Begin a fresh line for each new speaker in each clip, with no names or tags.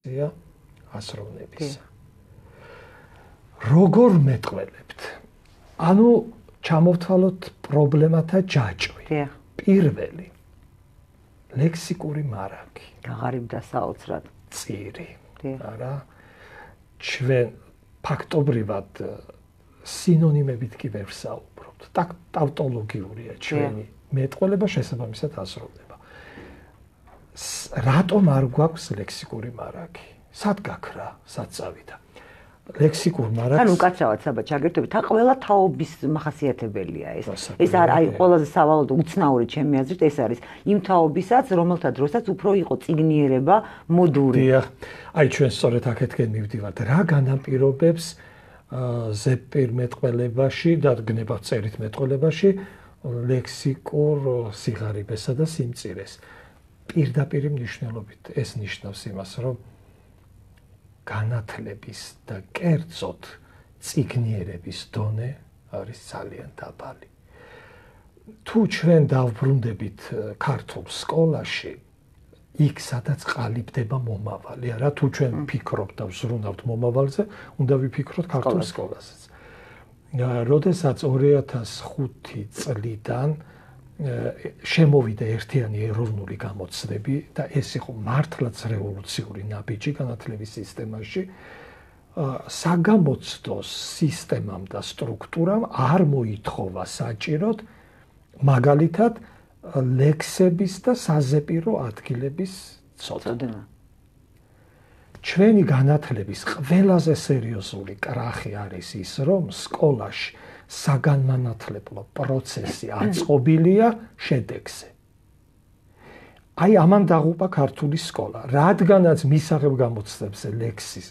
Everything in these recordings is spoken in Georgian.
ია ასროვნებისა. როგორ მეტყველებთ? ანუ ჩამოვთვალოთ პრობლემათა ჯაჭვი. პირველი ლექსიკური მარაგი.
გაღარიბდა საოცრად.
წირი. არა ჩვენ ფაქტობრივად სინონიმებით კი ვერ ვსაუბრობთ. ტავტოლოგიურია ჩვენი მეტყველება შესაბამისად ასრულდება. რატომ არ გვაქვს ლექსიკური მარაგი? სად გაქრა, სად წავიდა? ლექსიკურ მარაგს
ანუ უკაცრავად საბა ჩაგერთვებით, ყველა თაობის მახასიათებელია ეს. ეს აი ყველაზე სავალალო უცნაური ჩემი აზრით ეს არის იმ თაობისაც, რომელთა დროსაც უფრო იყო წიგნიერება მოდური.
დიახ. აი ჩვენ სწორედ აქეთკენ მივდივართ. რა განაპირობებს ზეპირ მეტყველებაში და გნებავ-წერით მეტყველებაში ლექსიკურ სიღარიბესა და სიმწირეს? პირდაპირი მნიშვნელობით ეს ნიშნავს იმას, რომ განათლების და კერძოდ წიგნიერების დონე არის ძალიან დაბალი. თუ ჩვენ დავბრუნდებით ქართულ სკოლაში, იქ სადაც ყალიბდება მომავალი, არა თუ ჩვენ ვფიქრობთ და ვზრუნავთ მომავალზე, უნდა ვიფიქროთ ქართულ სკოლასაც. როდესაც 2005 წლიდან შემოვიდა ერთიანი ეროვნული გამოცდები და ეს იყო მართლაც რევოლუციური ნაბიჯი განათლების სისტემაში, საგამოცდო სისტემამ და სტრუქტურამ არ მოითხოვა საჭიროდ მაგალითად ლექსების და საზეპირო ადგილების ცოდნა. ჩვენი განათლების ყველაზე სერიოზული კრახი არის ის, რომ სკოლაში საგანმანათლებლო პროცესი აწყობილია შედეგზე. აი ამან დაღუპა ქართული სკოლა, რადგანაც მისაღებ გამოცდებზე ლექსის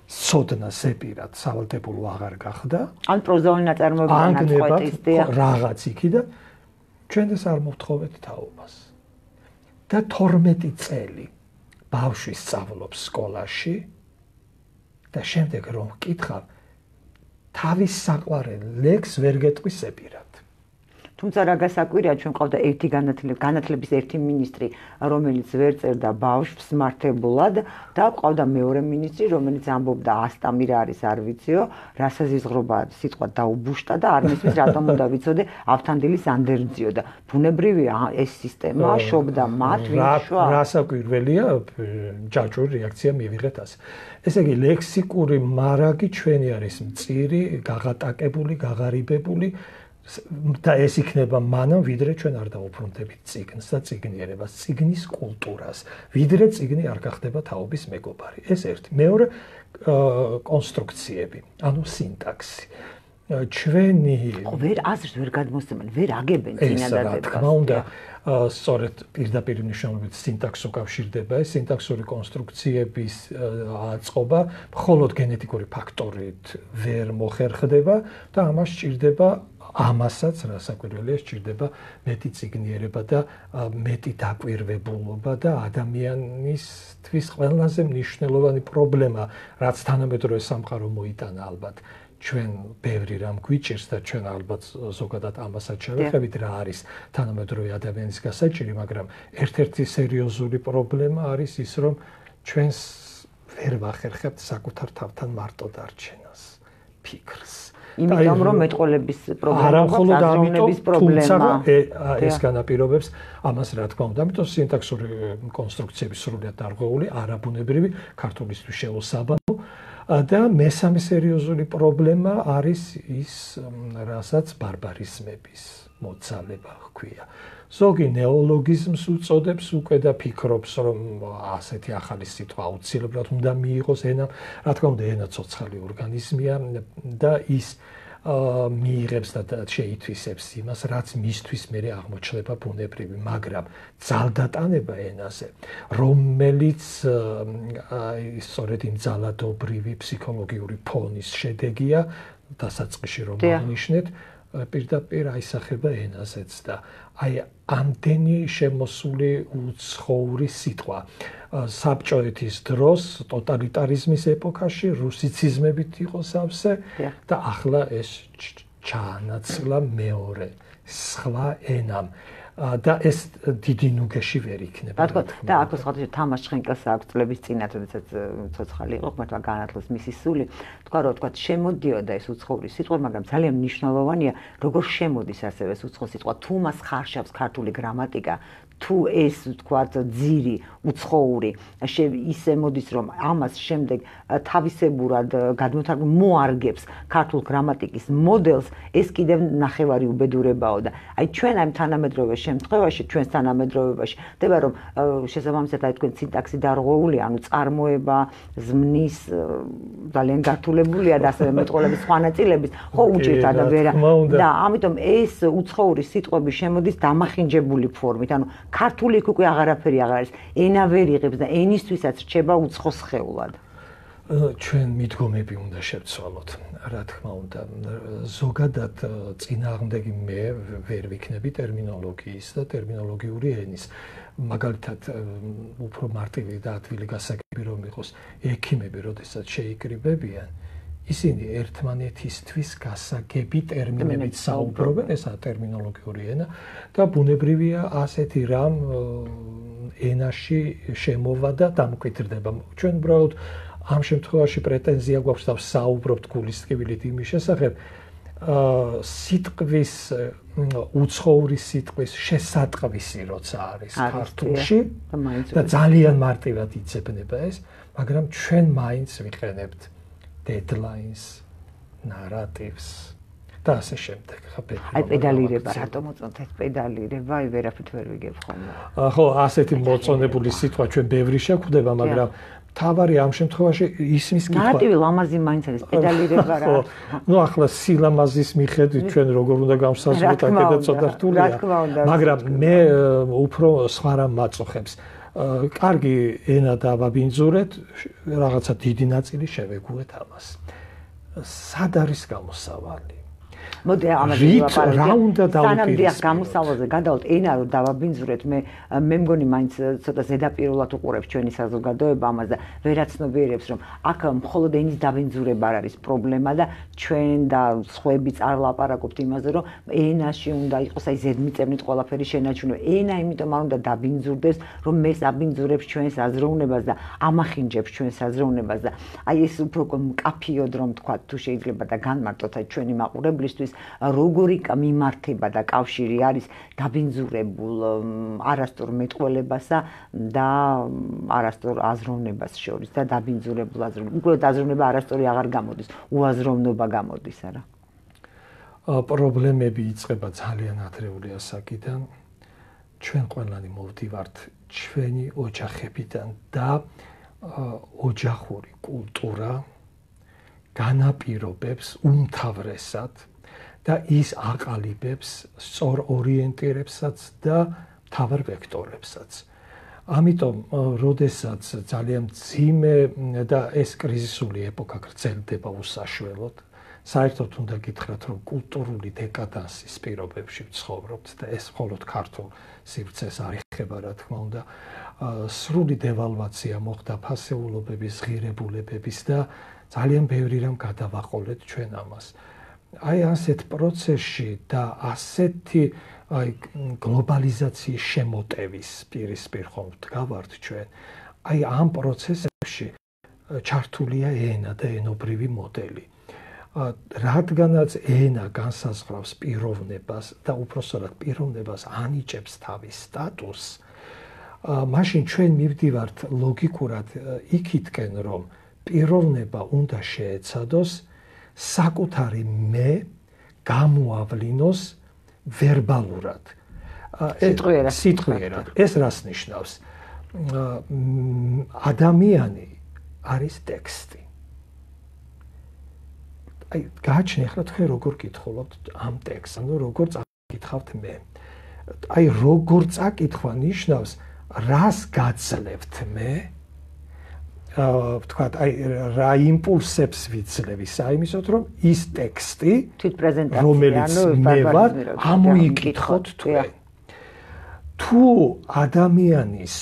ცოდნა ზეპირად სავალდებულო აღარ გახდა,
ან პროზაული ნაწარმოები განაწყვეტის
რაღაც იქი და ჩვენ ეს არ მოვთხოვეთ თაობას. და 12 წელი ბავშვი სწავლობს სკოლაში და შემდეგ რომ ვკითხავ თავის საყვარელ ლექს ვერ გეტყვის ზეპირად.
თუმცა რა გასაკვირია, ჩვენ ყავდა ერთი განათლების ერთი მინისტრი, რომელიც ვერ წერდა ბავშვს მართებულად და ყავდა მეორე მინისტრი, რომელიც ამბობდა ასტამი რა არის არ ვიციო, რასაზიზღრობა სიტყვა დაუბუშტა და არ მისმის რატომ უნდა ვიცოდე ავთანდილის ანდერძიო და ბუნებრივია ეს სისტემა შობდა მათ ვინშვა.
რასაკვირველია, ჯაჭვური რეაქცია მივიღეთ ასე. ესე იგი ლექსიკური მარაგი ჩვენი არის მწირი, გაღატაკებული, გაღარიბებული და ეს იქნება მანამ, ვიდრე ჩვენ არ დავუბრუნდებით წიგნს და წიგნიერებას, წიგნის კულტურას, ვიდრე წიგნი არ გახდება თაობის მეგობარი. ეს ერთი. მეორე კონსტრუქციები, ანუ სინტაქსი. ჩვენი
ვერ აზრს ვერ გადმოსცემენ, ვერ აგებენ წინადადებას.
რა თქმა უნდა, სწორედ პირდაპირ მნიშვნელობით სინტაქსს უკავშირდება ეს სინტაქსური კონსტრუქციების აწყობა, მხოლოდ გენეტიკური ფაქტორით ვერ მოხერხდება და ამას სჭირდება ამასაც რასაკვირველია სჭირდება მეტი წიგნიერება და მეტი დაკვირვებულობა და ადამიანისთვის ყველაზე მნიშვნელოვანი პრობლემა, რაც თანამედროვე სამყარო მოიტანა ალბათ. ჩვენ ბევრი რამ გვიჭირს და ჩვენ ალბათ ზოგადად ამასაც შევეხებით რა არის თანამედროვე ადამიანის გასაჭირი, მაგრამ ერთ-ერთი სერიოზული პრობლემა არის ის, რომ ჩვენს ვერ ვახერხებთ საკუთარ თავთან მარტო დარჩენას, ფიქრს.
იმიტომ რომ მეტყველების პრობლემა,
ეს განაპირობებს ამას რა თქმა უნდა, ამიტომ სინტაქსური კონსტრუქციები სრულად დარღვეული, არაბუნებრივი, ქართულისთვის შეუსაბამო და მესამე სერიოზული პრობლემა არის ის, რასაც ბარბარიზმების მოძალება ჰქვია. ზოგი ნეოლოგიზმს უწოდებს უკვე და ფიქრობს, რომ ასეთი ახალი სიტყვა აუცილებლად უნდა მიიღოს ენამ, რა თქმა უნდა, ენა ცოცხალი ორგანიზმია და ის მიიღებს და შეითვისებს იმას, რაც მისთვის მერე აღმოჩნდება ბუნებრივი, მაგრამ ძალდატანება ენაზე, რომელიც სწორედ იმ ძალადობრივი ფსიქოლოგიური ფონის შედეგია, დასაწყისში რომ აღნიშნეთ, პირდაპირ აისახება ენაზეც და აი ამდენი შემოსული უცხოვრი სიტყვა საბჭოეთის დროს ტოტალიტარიზმის ეპოქაში რუსიციზმებით იყო სავსე და ახლა ეს ჩაანაცვლა მეორე სხვა ენამ. და ეს დიდი ნუგეში ვერ იქნება.
და აქ სხვადასხვა თამაშ შენკელს აქვს წლების წინათ, როდესაც ცოცხალი იყო, ხმართ განათლეს მისი სული. თქვა რომ თქვა შემოდიოდა ეს უცხოური სიტყვა, მაგრამ ძალიან მნიშვნელოვანია, როგორ შემოდის ასევე ეს უცხო სიტყვა, თუ მას ხარშავს ქართული გრამატიკა, თუ ეს თქვათ ძირი უცხოური ისე მოდის რომ ამას შემდეგ თავისებურად მოარგებს ქართულ გრამატიკის მოდელს, ეს კიდევ ნახევარი უბედურებაო და აი ჩვენ ამ თანამედროვე შემთხვევაში, ჩვენს თანამედროვეობაში ხდება რომ შესაბამისად აი თქვენ სინტაქსი დარღვეულია, ანუ წარმოება ზმნის ძალიან გართულებულია და ასევე მეტყველების სხვა ნაწილების ხო უჭირდა და ვერა და ამიტომ ეს უცხოური სიტყვები შემოდის დამახინჯებული ფორმით, ანუ ქართული უკვე აღარაფერი აღარ არის, ენა ვერ იღებს და ენისთვისაც რჩება უცხო სხეულად.
ჩვენ მიდგომები უნდა შევცვალოთ, რა თქმა უნდა. ზოგადად წინააღმდეგი მე ვერ ვიქნები ტერმინოლოგიის და ტერმინოლოგიური ენის. მაგალითად, უფრო მარტივი და ადვილი გასაგები რომ იყოს, ექიმები, როდესაც შეიკრიბებიან, ისინი ერთმანეთისთვის გასაგები ტერმინებით საუბრობენ, ესაა ტერმინოლოგიური ენა და ბუნებრივია ასეთი რამ ენაში შემოვა და დამკვიდრდება. ჩვენ უბრალოდ ამ შემთხვევაში პრეტენზია გვაქვს და საუბრობთ გულის ტკივილით იმის შესახებ, სიტყვის უცხოური სიტყვის შესატყვისი როცა არის ქართულში და ძალიან მარტივად იწებნება ეს, მაგრამ ჩვენ მაინც ვიყენებთ deadlines, narratives და ასე შემდეგ.
აი პედალირება, რატომ მოწონთ ეს პედალირება? აი ვერაფრით ვერ ვიგებ ხოლმე.
ხო, ასეთი მოწონებული სიტყვა ჩვენ ბევრი შეგვხვდება, მაგრამ თავარი ამ შემთხვევაში ისმის კითხვა.
ნარატივი ლამაზი მაინც არის პედალირება რა.
ნუ ახლა სილამაზის მიხედვით ჩვენ როგორ უნდა გავსაზღვროთ, აქედაც ცოტა რთულია. მაგრამ მე უფრო სხვა რამ მაწუხებს. კარგი ენა დავაბინძურეთ, რაღაცა დიდი ნაწილი შევეგუეთ ამას. სად არის გამოსავალი?
მოდი ამაზე
ვაპარაკოთ. რა უნდა დავუპირისპიროთ?
სანამ გამოსავალზე გადავთ ენა რომ დავაბინძურეთ, მე მგონი მაინც ცოტა ზედაპირულად უყურებს ჩვენი საზოგადოება ამას და ვერაცნობიერებს რომ აქ მხოლოდ ენის დაბინძურება არ არის პრობლემა და ჩვენ და სხვები წარლაპარაკობთ იმაზე რომ ენაში უნდა იყოს აი ზედმიწევნით ყველაფერი შენარჩუნება. ენა იმიტომ არ უნდა დაბინძურდეს, რომ მეს აბინძურებს ჩვენს აზროვნებას და ამახინჯებს ჩვენს აზროვნებას და აი ეს უფრო მკაფიოდ რომ თქვა თუ შეიძლება და განმარტოთ აი ჩვენი მაყურებლისთვის როგორი მიმართება და კავშირი არის დაბინძურებულ არასწორ მეტყველებასა და არასწორ აზროვნებას შორის და დაბინძურებულ აზროვნებას. უკვე აზროვნება არასწორი აღარ გამოდის, უაზროვნობა გამოდის, არა?
პრობლემები იწყება ძალიან ადრეული ასაკიდან. ჩვენ ყველანი მოვდივართ ჩვენი ოჯახებიდან და ოჯახური კულტურა განაპირობებს უმთავრესად და ის აყალიბებს სწორ ორიენტირებსაც და მთავარ ვექტორებსაც. ამიტომ, როდესაც ძალიან მძიმე და ეს კრიზისული ეპოქა გრძელდება უსაშველოდ, საერთოდ უნდა გითხრათ, რომ კულტურული დეკადანსის პირობებში ვცხოვრობთ და ეს მხოლოდ ქართულ სივრცეს არ ეხება, რა თქმა უნდა, სრული დევალვაცია მოხდა ფასეულობების, ღირებულებების და ძალიან ბევრი რამ გადავაყოლეთ ჩვენ ამას. აი ასეთ პროცესში და ასეთი აი გლობალიზაციის შემოტევის პირისპირ ხომ ვდგავართ ჩვენ. აი ამ პროცესებში ჩართულია ენა და ენობრივი მოდელი. რადგანაც ენა განსაზღვრავს პიროვნებას და უпроსტად პიროვნებას ანიჭებს თავის სტატუსს, მაშინ ჩვენ მივდივართ ლოგიკურად იქითკენ, რომ პიროვნება უნდა შეეცადოს საკუთარი მე გამოავლინოს ვერბალურად. სიტყვიერად. ეს რას ნიშნავს? ადამიანი არის ტექსტი. აი, გააჩნია ახლა თქვენ როგორ გითხულობთ ამ ტექსტს, ანუ როგორ წაკითხავთ მე. აი, როგორ წაკითხვა ნიშნავს, რას გაძლევთ მე? ვთქვათ, აი რა იმპულსებს ვიძლევ საიმისოდ, რომ ის ტექსტი, რომელიც მე ვარ, ამოიკითხოთ თქვენ. თუ ადამიანის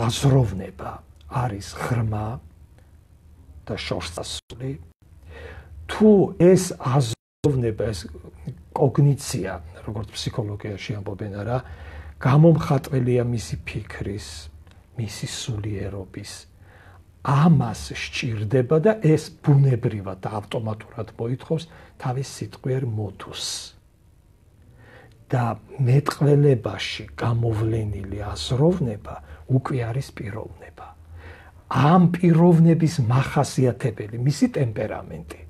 აზროვნება არის ღრმა და შორსასული, თუ ეს აზროვნება, ეს კოგნიცია, როგორც ფსიქოლოგიაში ამბობენ არა, გამომხატველია მისი ფიქრის, მისი სულიერობის. ამას სჭირდება და ეს ბუნებრივად და ავტომატურად მოითხოვს თავის სიტყვიერ მოდუსს. და მეტყველებაში გამოვლენილი აზროვნება უკვე არის პიროვნება. ამ პიროვნების მახასიათებელი მისი ტემპერამენტი,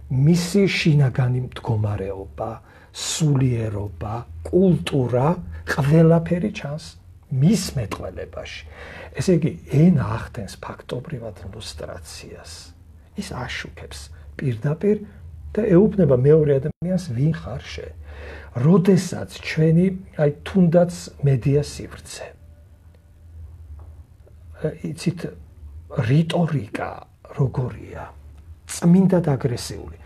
მისი შინაგანი მდგომარეობა, სულიერობა, კულტურა, ყველაფერი ჩანს მის მეტყველებაში. ესე იგი, ენა ახდენს ფაქტობრივად ილუსტრაციას. ის აშუქებს პირდაპირ და ეუბნება მეორე ადამიანს ვინ ხარ შენ. როდესაც ჩვენი აი თუნდაც მედია სივრცე. იცით რიტორიკა როგორია? წმინდად აგრესიული.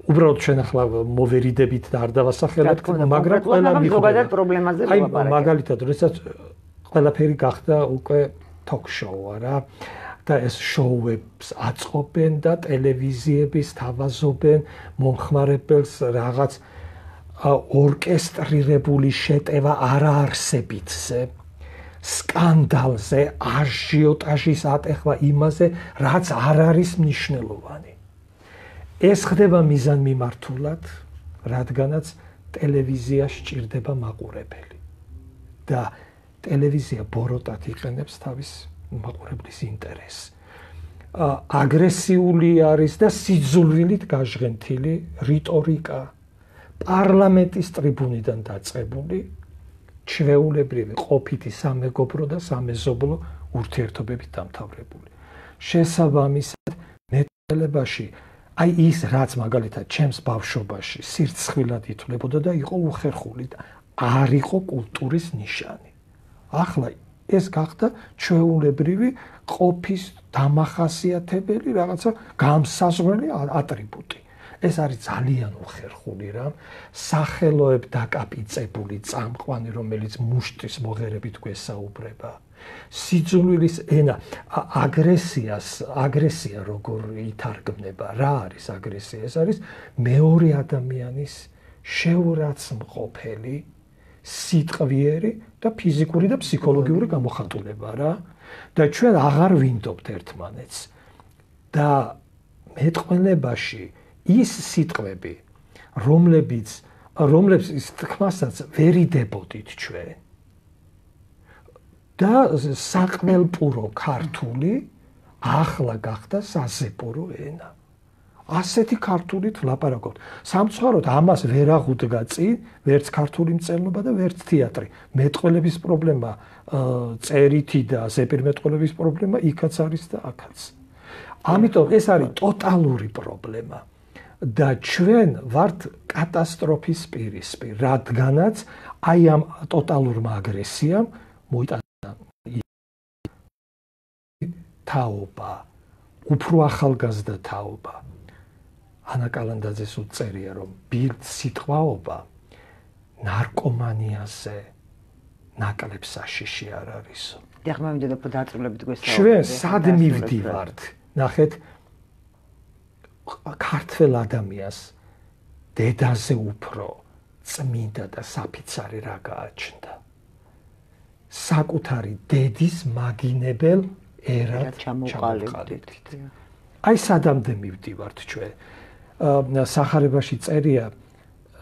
უბრალოდ ჩვენ ახლა მოვერიდებით და არ დავასახელებთ, მაგრამ ყველა
ზოგადად პრობლემაზე
ვაპარაკებთ. მაგალითად, როდესაც ყველაფერი გახდა უკვე ток-შოუ არა და ეს შოუებს აწყობენ და ტელევიზიები სთავაზობენ მომხმარებელს რაღაც ორკესტრირებული შეტევა არაარსებითზე, სკანდალზე, აჟიოტაჟის ატეხვა იმაზე, რაც არ არის მნიშვნელოვანი. ეს ხდება მიზანმიმართულად, რადგანაც ტელევიზია სჭირდება მაყურებელი. და ტელევიზია ბოროტად იყენებს თავის მაყურებლის ინტერესს. აგრესიული არის და სიძულვილით გაჟღენთილი რიტორიკა, პარლამენტის ტრიბუნიდან დაწყებული ჩვეულებრივი ყოფითი სამეგობრო და სამეზობლო ურთიერთობებით დამთავრებული. შესაბამისად, მეტყველებაში აი ის რაც მაგალითად ჩემს ბავშვობაში სირცხვილად ითვლებოდა და იყო უხერხული და არ იყო კულტურის ნიშანი. ახლა ეს გახდა ჩვეულებრივი ყოფის დამახასიათებელი რაღაცა გამსაზღვრელი ატრიბუტი. ეს არის ძალიან უხერხული რამ, სახელოებ დაკაპიწებული წამყვანი, რომელიც მუშტის მოღერებით გვესაუბრება. სიძულვილის ენა, აგრესია როგორ ითარგმნება, რა არის აგრესია? ეს არის მეორე ადამიანის შეურაცხმყოფელი, სიტყვიერი და ფიზიკური და ფსიქოლოგიური გამოხატულება რა. და ჩვენ აღარ ვინდობთ ერთმანეთს. და მეტყველებაში ის სიტყვები, რომლებიც თქმასაც ვერიდებოდით ჩვენ. და საყმელპურო ქართული ახლა გახდა საზეპურო ენა. ასეთი ქართულით ლაპარაკობთ. სამწუხაროდ ამას ვერ აღუდგა წინ ვერც ქართული მწერლობა და ვერც თეატრი. მეტყველების პრობლემა წერითი და ზეპირმეტყველების პრობლემა იქაც არის და აქაც. ამიტომ ეს არის ტოტალური პრობლემა. და ჩვენ ვართ კატასტროფის პირისპირ, რადგანაც აი ამ ტოტალურმა აგრესიამ მოიტანა თაობა, უფრო ახალგაზრდა თაობა. ანა კალანდაძეს უწერია, რომ ბილდ სიტყვაობა ნარკომანიაზე ნაკლებ საშიში არ არისო.
ეხლა მინდოდა დაწვრილებით გვესაუბრეთ.
ჩვენ სად მივდივართ? ნახეთ, ქართველ ადამიანს დედაზე უფრო წმინდა და საფიცარი რა გააჩნდა. საკუთარი დედის მაგინებელ ერად ჩამოყალიბდით. აი სადამდე მივდივართ ჩვენ. სახარებაში წერია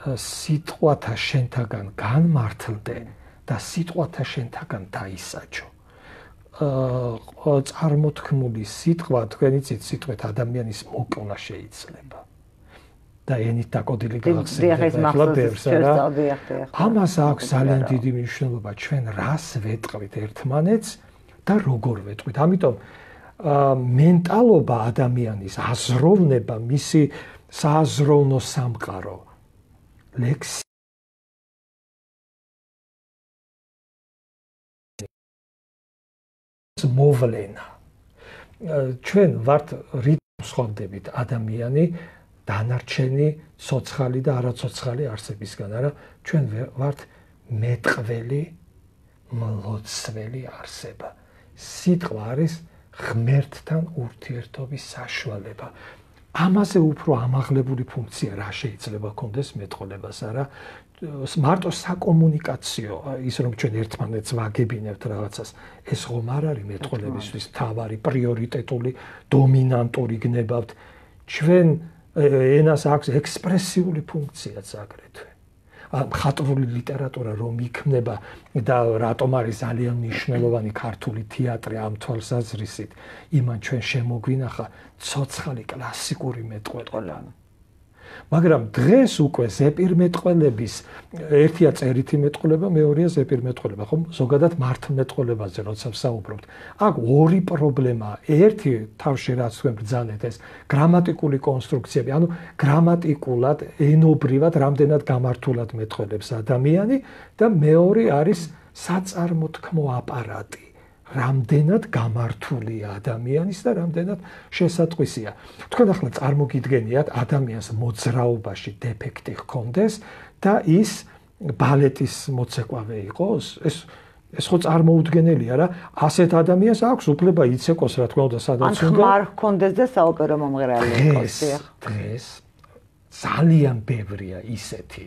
სიტყვათა შენთაგან განმართლდე და სიტყვათა შენთაგან დაისაჯო. წარმოთქმული სიტყვა, თქვენ იცით, სიტყვით ადამიანის მოკლა შეიძლება. და ენით დაკოდილი გახსენდება ახლა ბევრს არა. ამას აქვს ძალიან დიდი მნიშვნელობა, ჩვენ რას ვეტყვით ერთმანეთს და როგორ ვეტყვით. ამიტომ მენტალობა ადამიანის, აზროვნება, მისი სააზროვნო სამყარო, ლექსი მოვლენა. ჩვენ ვართ რიტმს ხვდებით ადამიანი დანარჩენი ცოცხალი და არაცოცხალი არსებისგან, არა, ჩვენ ვართ მეტყველი, მლოცველი არსება. სიტყვა არის ღმერთთან ურთიერთობის საშუალება. ამაზე უფრო ამაღლებული ფუნქცია რა შეიძლება კონდეს მეტყოლებას, არა? მარტო საკომუნიკაციო, ის რომ ჩვენ ერთმანეთს ვაგებინებთ რაღაცას, ეს ხომ არ არის მეტყოლებისთვის მთავარი პრიორიტეტული დომინანტური გნებავთ. ჩვენ ენას აქვს ექსპრესიული ფუნქციაც აგრეთვე. მხატვრული ლიტერატურა რომ იქმნება და რატომ არის ძალიან მნიშვნელოვანი ქართული თეატრი ამ თვალსაზრისით, იმან ჩვენ შემოგვინახა ცოცხალი კლასიკური მეტყველება. მაგრამ დღეს უკვე ზეპირმეტყველების ერთია წერითი მეტყველება, მეორეა ზეპირმეტყველება, ხომ? ზოგადად მართლმეტყველებაზე როცა ვსაუბრობთ. აქ ორი პრობლემაა. ერთი თავში რაც თქვენ ბრძანეთ ეს გრამატიკული კონსტრუქციები, ანუ გრამატიკულად, ენობრივად რამდენად გამართულად მეტყველებს ადამიანი და მეორე არის საწარმოთქმო აპარატი. რამდენად გამართულია ადამიანის და რამდენად შესატყვისია. თქვენ ახლა წარმოგიდგენიათ ადამიანს მოძრაობაში დეფექტი ჰქონდეს და ის ბალეტის მოცეკვავე იყოს? ეს ხო წარმოუდგენელია რა. ასეთ ადამიანს აქვს უფლება იცეკოს რა თქმა უნდა სადაც უნდა.
ან ხმარ ჰქონდეს და საოპერო მომღერალი იყოს.
დღეს ძალიან ბევრია ისეთი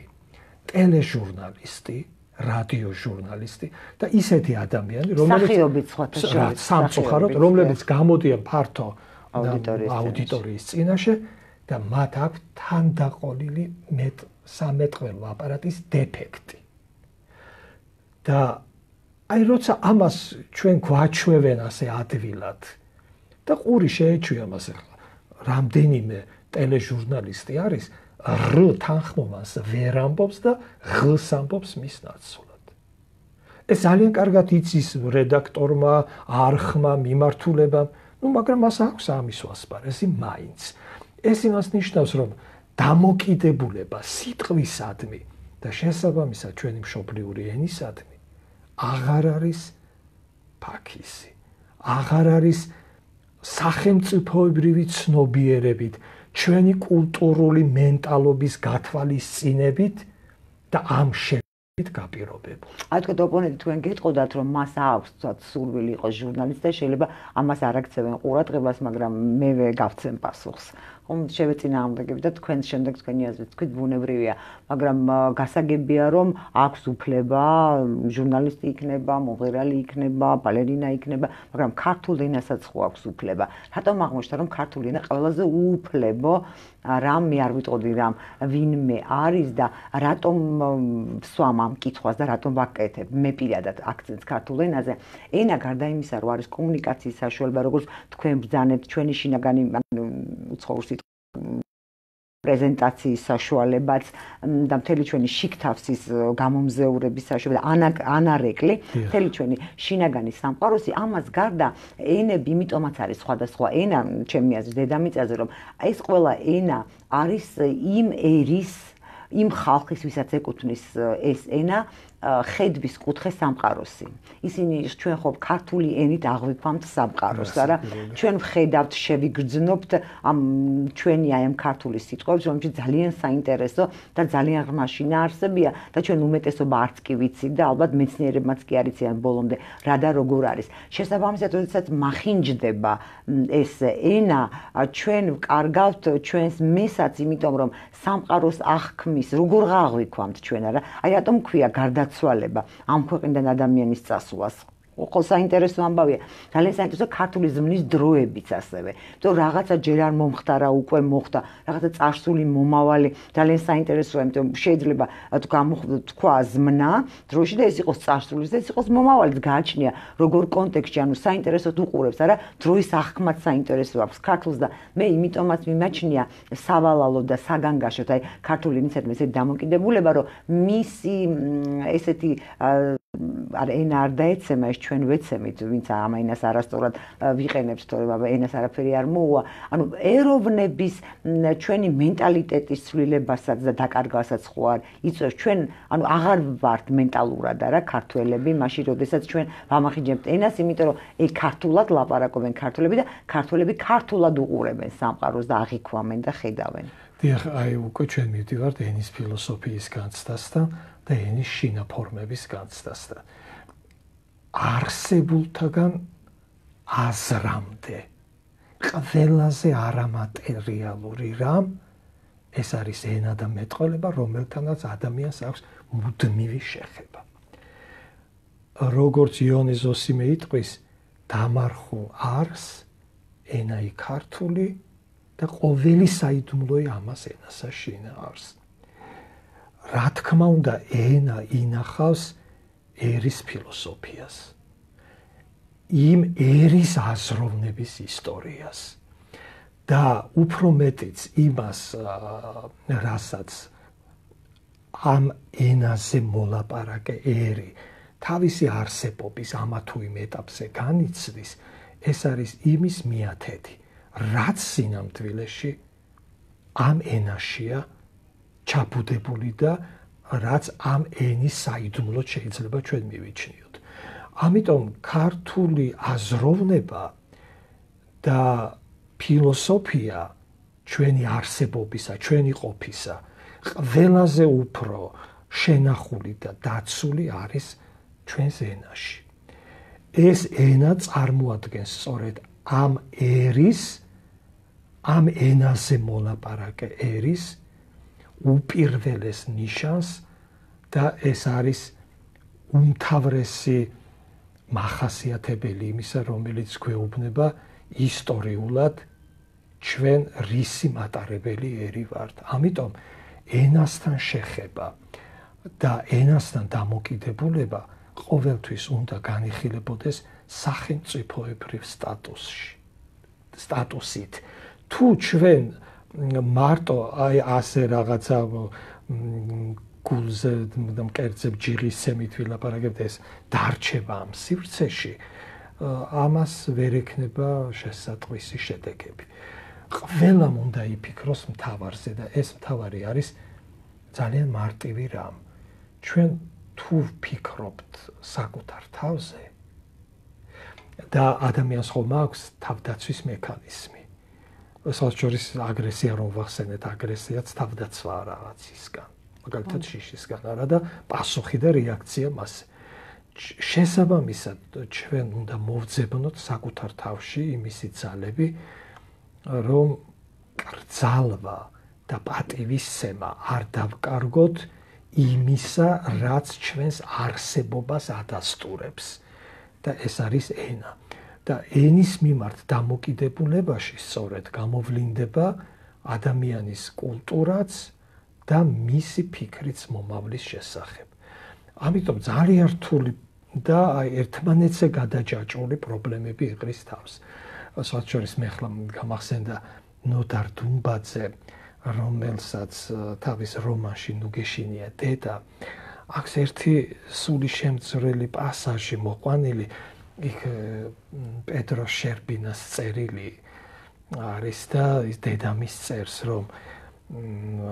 ტელეჟურნალისტი, რადიო ჟურნალისტი და ისეთი ადამიანი,
მსახიობიც სხვათა შორის,
სამწუხაროდ, რომლებიც გამოდიან ფართო აუდიტორიის წინაშე და მათ აქვს თანდაყოლილი სამეტყველო აპარატის დეფექტი. და აი როცა ამას ჩვენ გვაჩვევენ ასე ადვილად და ყური შეეჩვია მას ახლა რამდენიმე ტელეჟურნალისტი არის რ თანხმოვანს ვერ ამბობს და ღს ამბობს მის ნაცვლად. ეს ძალიან კარგად იცის რედაქტორმა, არხმა, მიმართულებამ, მაგრამ მას აქვს ამის ვასპარეზი მაინც. ეს იმას ნიშნავს, რომ დამოკიდებულება სიტყვისადმი და შესაბამისად ჩვენი მშობლიური ენისადმი აღარ არის ფაქისი. აღარ არის სახელმწიფოებრივი ცნობიერებით, ჩვენი კულტურული მენტალობის გათვალისწინებით და ამ შედეგით გაპირობებული.
აი თქვენ ოპონენტი თქვენ გეტყოდათ რომ მას აქვს სურვილი იყოს ჟურნალისტი და შეიძლება ამას არ აქცევენ ყურადღებას, მაგრამ მე გავცემ პასუხს. ხომ შევეწინააღმდეგები და თქვენ შემდეგ თქვენი აზრით თქვით ბუნებრივია, მაგრამ გასაგებია რომ აქვს უფლება ჟურნალისტი იქნება, მომღერალი იქნება, ბალერინა იქნება, მაგრამ ქართულ ენასაც ხო აქვს უფლება. რატომ აღმოჩნდა რომ ქართული ენა ყველაზე უფლებო რამ მე არ ვიტყოდი რამ ვინმე არის და რატომ ვსვამ ამ კითხვას და რატომ ვაკეთებ მე პირადად აქცენტს ქართულ ენაზე. ენა გარდა იმისა რომ არის კომუნიკაციის საშუალება, როგორც თქვენ ბრძანებთ ჩვენი შინაგანი უცხოური პრეზენტაციის საშუალებაც და მთელი ჩვენი შიგთავსის გამომზეურების საშუალება ანარეკლი, მთელი ჩვენი შინაგანი სამყაროსი, ამას გარდა ენები იმიტომაც არის სხვადასხვა ენა, ჩემი აზრით, დედამიწაზე, რომ ეს ყველა ენა არის იმ ერის, იმ ხალხის, ვისაც ეკუთვნის ეს ენა, ხედვის კუთხე სამყაროსი. ისინი ჩვენ ხო ქართული ენით აღვიქვამთ სამყაროს, არა? ჩვენ ვხედავთ, შევიგრძნობთ ამ ჩვენი აი ამ ქართული სიტყვებს, რომელშიც ძალიან საინტერესო და ძალიან ღრმა შინაარსებია და ჩვენ უმეტესობა არც კი ვიცით და ალბათ მეცნიერებმაც კი არ იციან ბოლომდე რა და როგორ არის. შესაბამისად, როდესაც მახინჯდება ეს ენა, ჩვენ ვკარგავთ ჩვენს მესაც, იმიტომ რომ სამყაროს აღქმის როგორ გააღვიქვამთ ჩვენ, არა? აი რატომ ქვია გარდაცვალება ამ ქვეყნიდან ადამიანის წასვლას. ხო საინტერესო ამბავია. ძალიან საინტერესო ქართული ზმნის დროებიც ასევე. იმიტომ რაღაცა ჯერ არ მომხდარა, უკვე მოხდა, რაღაცა წარსული მომავალი, ძალიან საინტერესოა, იმიტომ შეიძლება თქვა ზმნა დროში და ეს იყოს წარსული და ეს იყოს მომავალი, გააჩნია როგორ კონტექსტში, ანუ საინტერესოდ უყურებს, არა? დროის აღქმაც საინტერესო აქვს ქართულს და მე იმიტომაც მიმაჩნია სავალალო და საგანგაშოდ, აი ქართული ენისადმი ესეთი დამოკიდებულება, რომ მისი ესეთი ენა არ დაეცემა, ეს ჩვენ ვეცემით, ვინც ამ ენას არასწორად ვიყენებთ, თორემ ენას არაფერი არ მოუვა. ანუ ეროვნების ჩვენი მენტალიტეტის ცვლილებასაც და დაკარგვასაც ხო არ იწევს. ჩვენ ანუ აღარ ვართ მენტალურად არა ქართველები, მაშინ როდესაც ჩვენ ვამახინჯებთ ენას, იმიტომ რომ ქართულად ლაპარაკობენ ქართველები და ქართველები ქართულად უყურებენ სამყაროს და აღიქვამენ და ხედავენ.
დიახ, აი უკვე ჩვენ მივდივართ ენის ფილოსოფიის განცდასთან და ენის შინაფორმების განცდასთან. არსებულთაგან აზრამდე ყველაზე არამატერიალური რამ ეს არის ენა და მეტყველება, რომელთანაც ადამიანს აქვს მუდმივი შეხება. როგორც იონე ზოსიმე იტყვის, დამარხულ არს ენაი ქართული და ყოველი საიდუმლოი ამას ენასა შინაარს. რა თქმა უნდა, ენა ინახავს ერის ფილოსოფიას. იმ ერის აზროვნების ისტორიას და უფრო მეტიც იმას, რასაც ამ ენაზე მოლაპარაკე ერი თავისი არსებობის ამა თუ იმ ეტაპზე განიცდის, ეს არის იმის მიათედი, რაც სინამდვილეში ამ ენაშია ჩაბუდებული და რაც ამ ენის საიდუმლოდ შეიძლება ჩვენ მივიჩნიოთ. ამიტომ ქართული აზროვნება და ფილოსოფია ჩვენი არსებობისა, ჩვენი ყოფისა ყველაზე უფრო შენახული და დაცული არის ჩვენს ენაში. ეს ენა წარმოადგენს სწორედ ამ ერის, ამ ენაზე მოლაპარაკე ერის უპირველეს ნიშანს და ეს არის უმთავრესი მახასიათებელი იმისა, რომელიც გვეუბნება ისტორიულად ჩვენ რისი მატარებელი ერი ვართ. ამიტომ ენასთან შეხება და ენასთან დამოკიდებულება ყოველთვის უნდა განიხილებოდეს სახელმწიფოებრივ სტატუსით. თუ ჩვენ მარტო აი ასე რაღაცა გულზე და მკერდზე ჯიღისცემით ვილაპარაკებთ, ეს დარჩება ამ სივრცეში, ამას ვერ ექნება შესატყვისი შედეგები. ყველამ უნდა იფიქროს მთავარზე და ეს მთავარი არის ძალიან მარტივი რამ. ჩვენ თუ ვფიქრობთ საკუთარ თავზე და ადამიანს ხომ აქვს თავდაცვის მექანიზმი. საერთოდ აგრესია რომ ვახსენეთ, აგრესიაც თავდაცვაა რაღაცისგან, მაგალითად შიშისგან არა და პასუხი და რეაქცია მასზე. შესაბამისად ჩვენ უნდა მოვძებნოთ საკუთარ თავში იმისი ძალები, რომ კრძალვა და პატივისცემა არ დავკარგოთ იმისა, რაც ჩვენს არსებობას ადასტურებს და ეს არის ენა. და ენის მიმართ დამოკიდებულებაში სწორედ გამოვლინდება ადამიანის კულტურაც და მისი ფიქრიც მომავლის შესახებ. ამიტომ ძალიან რთული და ერთმანეთზე გადაჯაჭვული პრობლემები იყრის თავს. საერთოდ მე ხლა გამახსენდა ნოდარ დუმბაძე, რომელსაც თავის რომანში ნუგეშინია დედა, აქვს ერთი სული შემძვრელი პასაჟი მოყვანილი, იქ პედრო შერბინას წერილი არის და ის დედამის წერს, რომ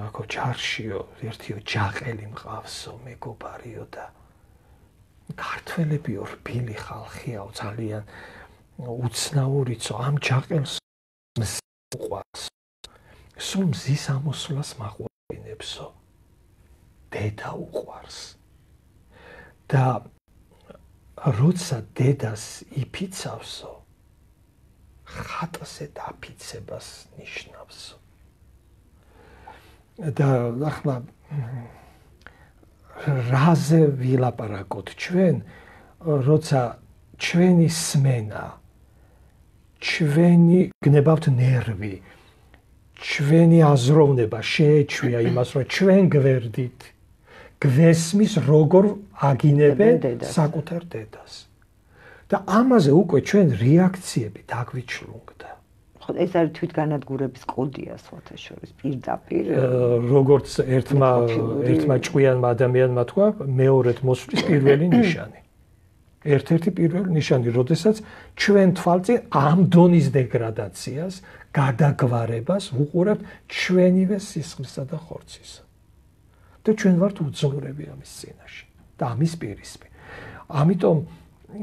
აქო ჯარშიო ერთიო ჯაყელი მყავსო, მეგობარიო და ქართველებიო რბილი ხალხიაო, ძალიან უცნაურიცო, ამ ჯაყელს უყვარს. სულ მზის ამოსვლას მაყვინებსო. დედა უყვარს. და როცა დედას იფიცავსო, ხატზე დაფიცებას ნიშნავსო. და ახლა რაზე ვილაპარაკოთ ჩვენ, როცა ჩვენი სმენა, ჩვენი გნებავთ ნერვი, ჩვენი აზროვნება შეეჩვია იმას, რომ ჩვენ გვერდით გვესმის როგორ აგინებენ საკუთარ დედას. და ამაზე უკვე ჩვენ რეაქციები დაგვიჩლუნგდა.
ხო, ეს არის თვითგანადგურების კოდია სხვათა შორის პირდაპირ.
როგორც ერთმა ჭკვიანმა ადამიანმა თქვა, მეორედ მოსვლის პირველი ნიშანი. ერთ-ერთი პირველი ნიშანი, როდესაც ჩვენ თვალწინ ამ დონის დეგრადაციას, გადაგვარებას ვუყურებთ ჩვენივე სისხლისა და ხორცისა. და ჩვენ ვართ უძლურები ამის წინაშე და ამის პირისპირ. ამიტომ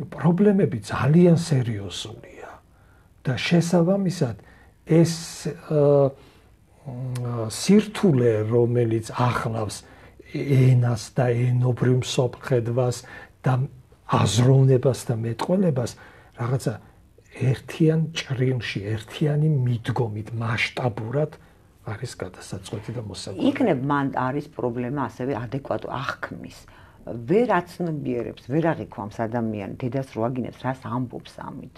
პრობლემები ძალიან სერიოზულია და შესაბამისად ეს სირთულე, რომელიც ახლავს ენას და ენობრივ მსოფლმხედვას და აზროვნებას და მეტყველებას, რაღაცა ერთიან ჭრილში, ერთიანი მიდგომით, მასშტაბურად არის გადასაწყვეტი და მოსაგვარი.
იქნებ მან არის პრობლემა ასევე ადეკვატურ აღქმის. ვერ აცნობიერებს, ვერ აღიქვამს ადამიანი დედას რო აგინებს, რას ამბობს ამით.